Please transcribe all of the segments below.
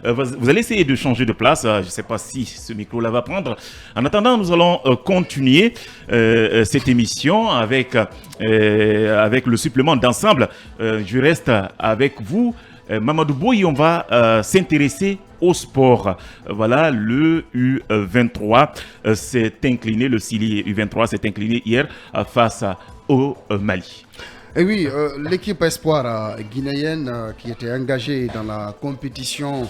Vous allez essayer de changer de place. Je ne sais pas si ce micro-là va prendre. En attendant, nous allons continuer cette émission avec le supplément d'ensemble. Je reste avec vous. Mamadou Boye, on va s'intéresser au sport. Voilà, le U23 s'est incliné, le Sili U23 s'est incliné hier face au Mali. Et oui, l'équipe espoir guinéenne qui était engagée dans la compétition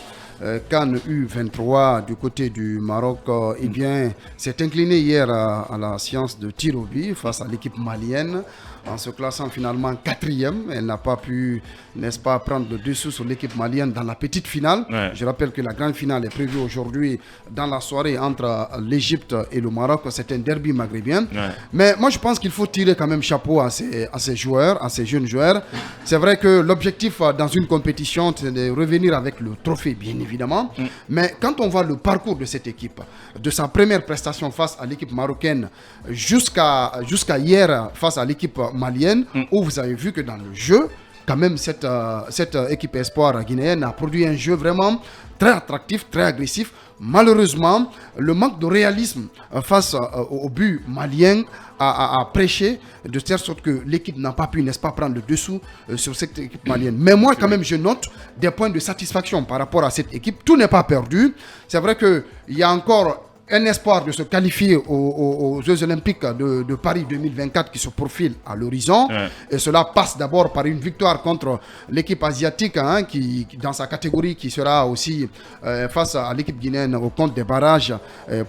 CAN U23 du côté du Maroc, eh bien, s'est inclinée hier à la séance de tir au but face à l'équipe malienne. En se classant finalement 4e, elle n'a pas pu, n'est-ce pas, prendre le dessus sur l'équipe malienne dans la petite finale. Ouais. Je rappelle que la grande finale est prévue aujourd'hui dans la soirée entre l'Égypte et le Maroc. C'est un derby maghrébin. Ouais. Mais moi, je pense qu'il faut tirer quand même chapeau à ces joueurs, à ces jeunes joueurs. C'est vrai que l'objectif dans une compétition, c'est de revenir avec le trophée, bien évidemment. Mais quand on voit le parcours de cette équipe, de sa première prestation face à l'équipe marocaine jusqu'à hier face à l'équipe malienne, où vous avez vu que dans le jeu, quand même cette équipe espoir guinéenne a produit un jeu vraiment très attractif, très agressif. Malheureusement, le manque de réalisme face au but malien a prêché de telle sorte que l'équipe n'a pas pu, n'est-ce pas, prendre le dessous sur cette équipe malienne. Mais moi, quand même, je note des points de satisfaction par rapport à cette équipe. Tout n'est pas perdu. C'est vrai qu'il y a encore un espoir de se qualifier aux Jeux Olympiques de Paris 2024 qui se profile à l'horizon. Ouais. Et cela passe d'abord par une victoire contre l'équipe asiatique, qui dans sa catégorie, qui sera aussi face à l'équipe guinéenne au compte des barrages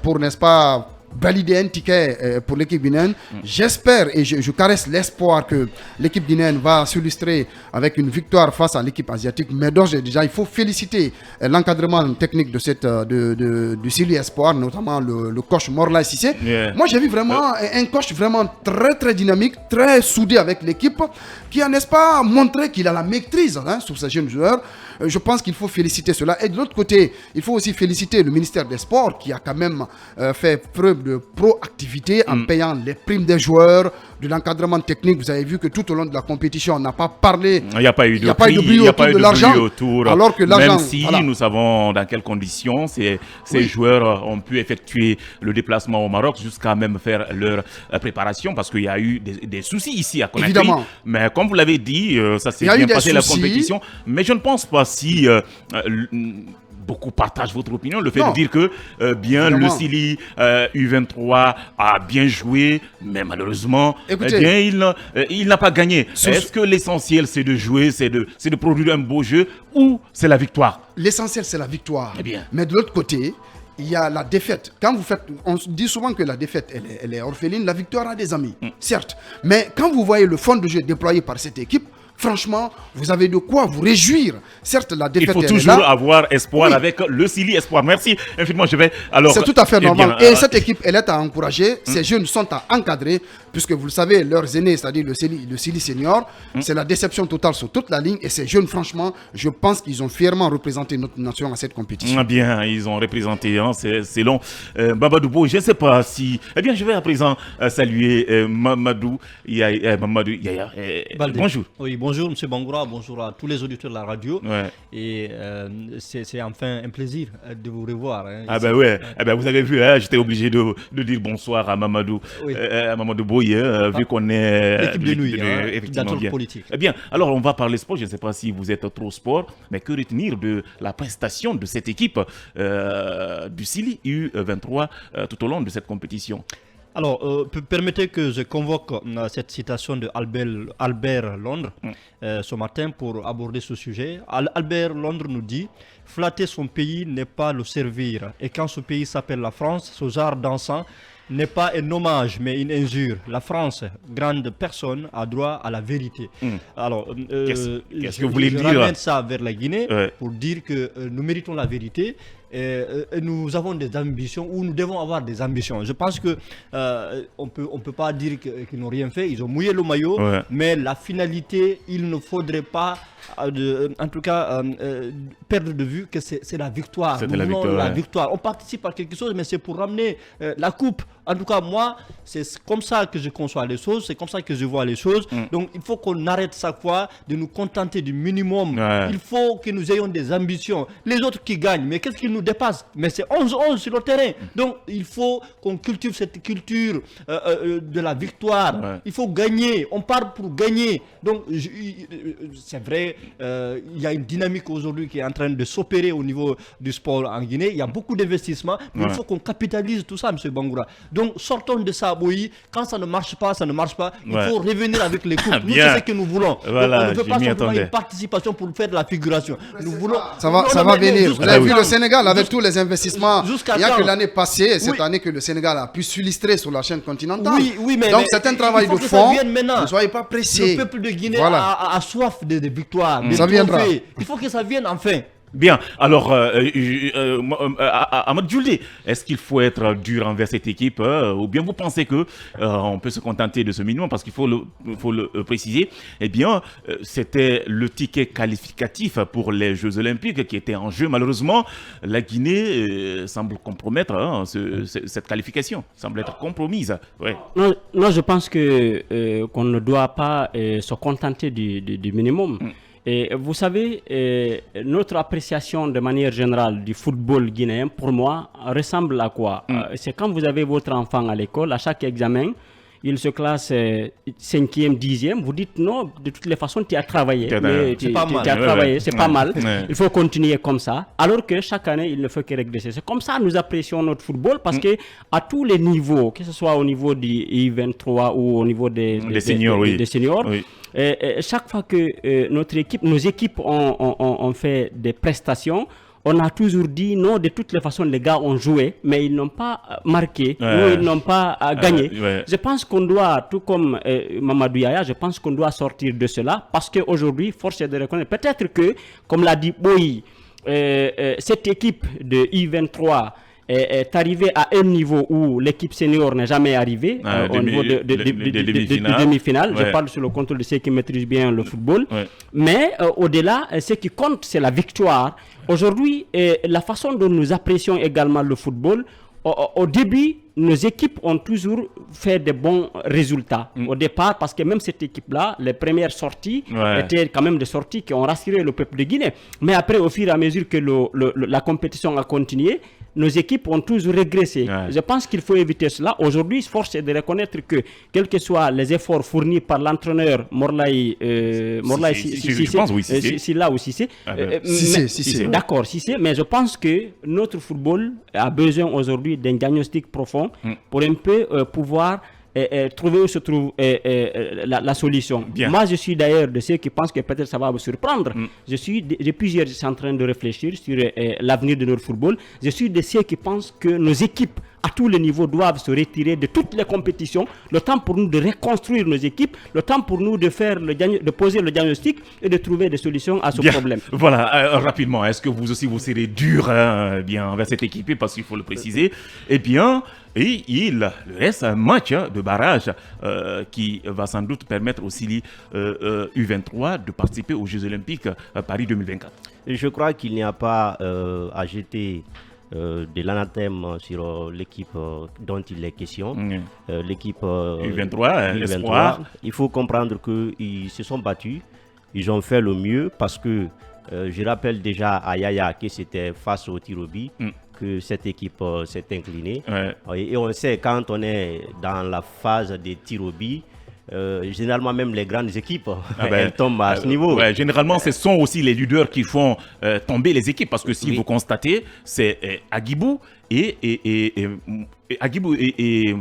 pour, n'est-ce pas, valider un ticket pour l'équipe guinéenne. J'espère et je caresse l'espoir que l'équipe guinéenne va s'illustrer avec une victoire face à l'équipe asiatique. Mais d'ores et déjà, il faut féliciter l'encadrement technique de du Sili Espoir, notamment le coach Morla Sissé. Yeah. Moi, j'ai vu vraiment un coach vraiment très très dynamique, très soudé avec l'équipe, qui a, n'est-ce pas, montré qu'il a la maîtrise sur ces jeunes joueurs. Je pense qu'il faut féliciter cela. Et de l'autre côté, il faut aussi féliciter le ministère des Sports qui a quand même fait preuve de proactivité en payant les primes des joueurs, de l'encadrement technique. Vous avez vu que tout au long de la compétition, on n'a pas parlé. Il n'y a pas eu de bruit autour de l'argent. Alors que l'argent, même si nous savons dans quelles conditions ces joueurs ont pu effectuer le déplacement au Maroc jusqu'à même faire leur préparation, parce qu'il y a eu des soucis ici à Conakry. Évidemment. Mais comme vous l'avez dit, ça s'est bien passé la compétition. Mais je ne pense pas si beaucoup partagent votre opinion, le fait de dire que le Sili U23 a bien joué, mais malheureusement, il n'a pas gagné. Est-ce que l'essentiel c'est de jouer, c'est de produire un beau jeu, ou c'est la victoire? L'essentiel c'est la victoire. Mais de l'autre côté, il y a la défaite. On dit souvent que la défaite, elle est orpheline, la victoire a des amis, certes. Mais quand vous voyez le fond de jeu déployé par cette équipe, franchement, vous avez de quoi vous réjouir. Certes, la défaite est là. Il faut toujours avoir espoir avec le Sili Espoir. Merci infiniment. C'est tout à fait normal. Et cette équipe, elle est à encourager. Ces jeunes sont à encadrer, puisque vous le savez, leurs aînés, c'est-à-dire le Sili Senior, c'est la déception totale sur toute la ligne. Et ces jeunes, franchement, je pense qu'ils ont fièrement représenté notre nation à cette compétition. Bien, ils ont représenté, c'est long. Mamadou Boye, je ne sais pas si... je vais à présent saluer Mamadou Yaya. Bonjour. Oui, bonjour M. Bangoura, bonjour à tous les auditeurs de la radio. Ouais. Et c'est enfin un plaisir de vous revoir. Vous avez vu, j'étais obligé de dire bonsoir à Mamadou, à Mamadou Boye, vu qu'on est l'équipe de nuit, effectivement bien. Politique. Alors on va parler sport. Je ne sais pas si vous êtes trop sport, mais que retenir de la prestation de cette équipe du Sili U23 tout au long de cette compétition? Alors, permettez que je convoque cette citation de Albert Londres ce matin pour aborder ce sujet. Albert Londres nous dit « Flatter son pays n'est pas le servir. Et quand ce pays s'appelle la France, ce genre d'encens n'est pas un hommage, mais une injure. La France, grande personne, a droit à la vérité. » Alors, qu'est-ce que vous voulez dire? Je ramène ça vers la Guinée pour dire que nous méritons la vérité. Nous avons des ambitions, ou nous devons avoir des ambitions. Je pense que on peut pas dire qu'ils n'ont rien fait. Ils ont mouillé le maillot, mais la finalité, il ne faudrait pas, en tout cas, perdre de vue que c'est la victoire. C'était la victoire. La victoire. On participe à quelque chose, mais c'est pour ramener la coupe En tout cas, moi, c'est comme ça que je conçois les choses, c'est comme ça que je vois les choses. Donc, il faut qu'on arrête chaque fois de nous contenter du minimum. Il faut que nous ayons des ambitions. Les autres qui gagnent, mais qu'est-ce qui nous dépasse? Mais c'est 11-11 sur le terrain. Donc, il faut qu'on cultive cette culture de la victoire. Il faut gagner. On part pour gagner. Donc, c'est vrai, il y a une dynamique aujourd'hui qui est en train de s'opérer au niveau du sport en Guinée. Il y a beaucoup d'investissements, mais il faut qu'on capitalise tout ça, M. Bangoura. Donc, sortons de ça, oui. Quand ça ne marche pas, ça ne marche pas. Il faut revenir avec les coupes. Nous, c'est ce que nous voulons. Voilà, donc, on ne veut pas simplement une participation pour faire de la figuration. Nous voulons... Ça va venir. Vous avez vu le Sénégal avec tous les investissements. Il n'y a que l'année passée, cette année, que le Sénégal a pu s'illustrer sur la chaîne continentale. Oui, mais donc, c'est un travail de fond. Ne soyez pas pressés. Le peuple de Guinée a soif de victoires. Ça viendra. Il faut que ça vienne enfin. Bien, alors, Ahmad Djoulé, est-ce qu'il faut être dur envers cette équipe ou bien vous pensez que on peut se contenter de ce minimum? Parce qu'il faut le préciser, eh bien, c'était le ticket qualificatif pour les Jeux Olympiques qui était en jeu. Malheureusement, la Guinée semble compromettre cette qualification, semble être compromise. Ouais. Non, je pense que qu'on ne doit pas se contenter du minimum. Et vous savez, notre appréciation de manière générale du football guinéen, pour moi, ressemble à quoi? C'est quand vous avez votre enfant à l'école, à chaque examen, il se classe 5e, 10e, vous dites non, de toutes les façons, tu as travaillé. C'est pas mal. Il faut continuer comme ça. Alors que chaque année, il ne faut que régresser. C'est comme ça que nous apprécions notre football parce que à tous les niveaux, que ce soit au niveau du I23 ou au niveau des seniors, chaque fois que nos équipes ont fait des prestations, on a toujours dit non, de toutes les façons, les gars ont joué, mais ils n'ont pas marqué, ils n'ont pas gagné. Je pense qu'on doit, tout comme Mamadou Yaya, je pense qu'on doit sortir de cela parce qu'aujourd'hui, force est de reconnaître, peut-être que, comme l'a dit Boyi, cette équipe de I23 est arrivée à un niveau où l'équipe senior n'est jamais arrivée au niveau de demi-finale. Je parle sur le contrôle de ceux qui maîtrisent bien le football. Mais au-delà, ce qui compte, c'est la victoire. Aujourd'hui, la façon dont nous apprécions également le football, au début, nos équipes ont toujours fait de bons résultats. Au départ, parce que même cette équipe-là, les premières sorties étaient quand même des sorties qui ont rassuré le peuple de Guinée. Mais après, au fur et à mesure que la compétition a continué, nos équipes ont toujours régressé. Je pense qu'il faut éviter cela. Aujourd'hui, force est de reconnaître que, quels que soient les efforts fournis par l'entraîneur Morlaï Sissé, d'accord, Sissé, mais je pense que notre football a besoin aujourd'hui d'un diagnostic profond pour un peu pouvoir trouver où se trouve la solution. Moi, je suis d'ailleurs de ceux qui pensent que peut-être ça va vous surprendre. Depuis hier, je suis en train de réfléchir sur l'avenir de notre football. Je suis de ceux qui pensent que nos équipes à tous les niveaux doivent se retirer de toutes les compétitions. Le temps pour nous de reconstruire nos équipes, le temps pour nous de poser le diagnostic et de trouver des solutions à ce problème. Voilà, rapidement, est-ce que vous aussi vous serez dur envers cette équipe, parce qu'il faut le préciser. Eh bien, il reste un match de barrage qui va sans doute permettre aussi U23 de participer aux Jeux Olympiques Paris 2024. Je crois qu'il n'y a pas à jeter de l'anathème sur l'équipe dont il est question, l'équipe U23, l'espoir. Il faut comprendre qu'ils se sont battus, ils ont fait le mieux parce que je rappelle déjà à Yaya que c'était face au Tirobi que cette équipe s'est inclinée. Et on sait quand on est dans la phase des Tirobi, généralement même les grandes équipes elles tombent à ce niveau. Généralement ce sont aussi les leaders qui font tomber les équipes, parce que si vous constatez, c'est Agibou et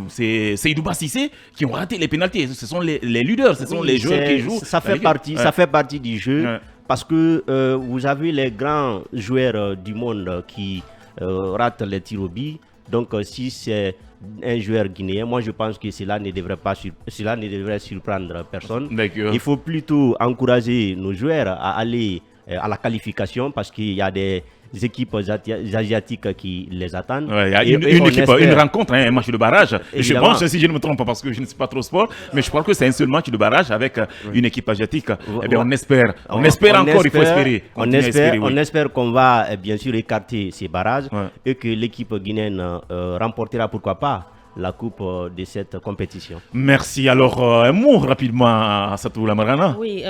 c'est Seydouba Cissé qui ont raté les pénaltys. Ce sont les leaders, ce sont les joueurs qui jouent. Ça fait partie du jeu parce que vous avez les grands joueurs du monde qui ratent les tirs au but. Donc si c'est un joueur guinéen, moi je pense que cela ne devrait surprendre personne. Il faut plutôt encourager nos joueurs à aller à la qualification parce qu'il y a des équipes asiatiques qui les attendent. Il y a une rencontre, un match de barrage. Je pense, si je ne me trompe pas, parce que je ne suis pas trop sport, mais je crois que c'est un seul match de barrage avec une équipe asiatique. Eh bien, on espère encore, il faut espérer. On espère qu'on va bien sûr écarter ces barrages et que l'équipe guinéenne remportera pourquoi pas la coupe de cette compétition. Merci. Alors, un mot rapidement à Satou Lamarana. Oui,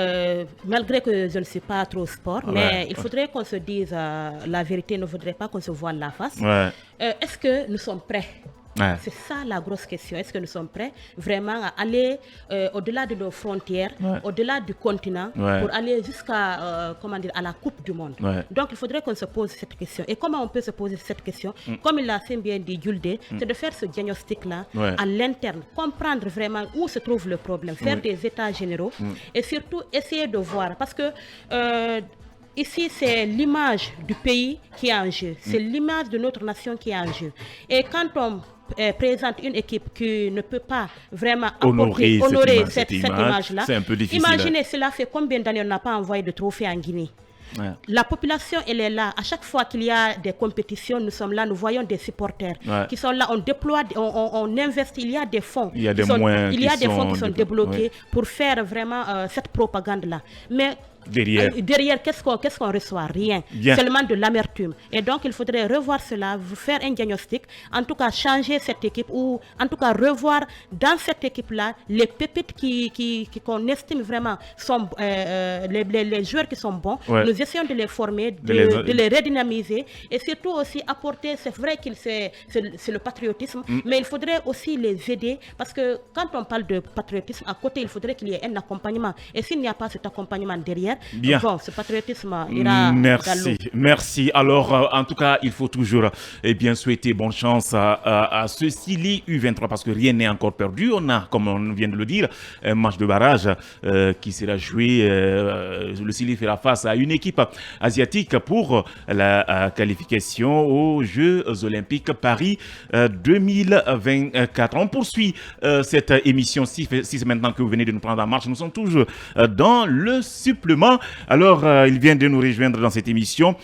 malgré que je ne suis pas trop sport, mais il faudrait qu'on se dise la vérité, il ne faudrait pas qu'on se voile la face. Est-ce que nous sommes prêts? C'est ça la grosse question. Est-ce que nous sommes prêts vraiment à aller au-delà de nos frontières, au-delà du continent, pour aller jusqu'à à la Coupe du Monde? Donc il faudrait qu'on se pose cette question. Et comment on peut se poser cette question? Comme il l'a assez bien dit Julde, c'est de faire ce diagnostic-là à l'interne, comprendre vraiment où se trouve le problème, faire des états généraux et surtout essayer de voir. Parce que ici, c'est l'image du pays qui est en jeu. C'est l'image de notre nation qui est en jeu. Et quand on présente une équipe qui ne peut pas vraiment honorer cette image-là, c'est un peu difficile. Imaginez, cela fait combien d'années on n'a pas envoyé de trophée en Guinée? La population, elle est là. À chaque fois qu'il y a des compétitions, nous sommes là, nous voyons des supporters qui sont là. On déploie, on investit. Il y a des fonds. Il y a des fonds qui sont débloqués pour faire vraiment cette propagande-là. Mais derrière, qu'est-ce qu'on reçoit? Rien. Seulement de l'amertume. Et donc, il faudrait revoir cela, faire un diagnostic, en tout cas changer cette équipe, ou en tout cas revoir dans cette équipe-là les pépites qu'on estime vraiment sont les joueurs qui sont bons. Nous essayons de les former, de les redynamiser et surtout aussi apporter, c'est vrai que c'est le patriotisme, mais il faudrait aussi les aider parce que quand on parle de patriotisme, à côté, il faudrait qu'il y ait un accompagnement. Et s'il n'y a pas cet accompagnement derrière, bon, ce patriotisme ira dans l'eau. Merci. Alors, en tout cas, il faut toujours souhaiter bonne chance à ce Sili U23 parce que rien n'est encore perdu. On a, comme on vient de le dire, un match de barrage qui sera joué. Le Sili fera face à une équipe asiatique pour la qualification aux Jeux Olympiques Paris 2024. On poursuit cette émission. Si c'est maintenant que vous venez de nous prendre en marche, nous sommes toujours dans le supplément. Alors, il vient de nous rejoindre dans cette émission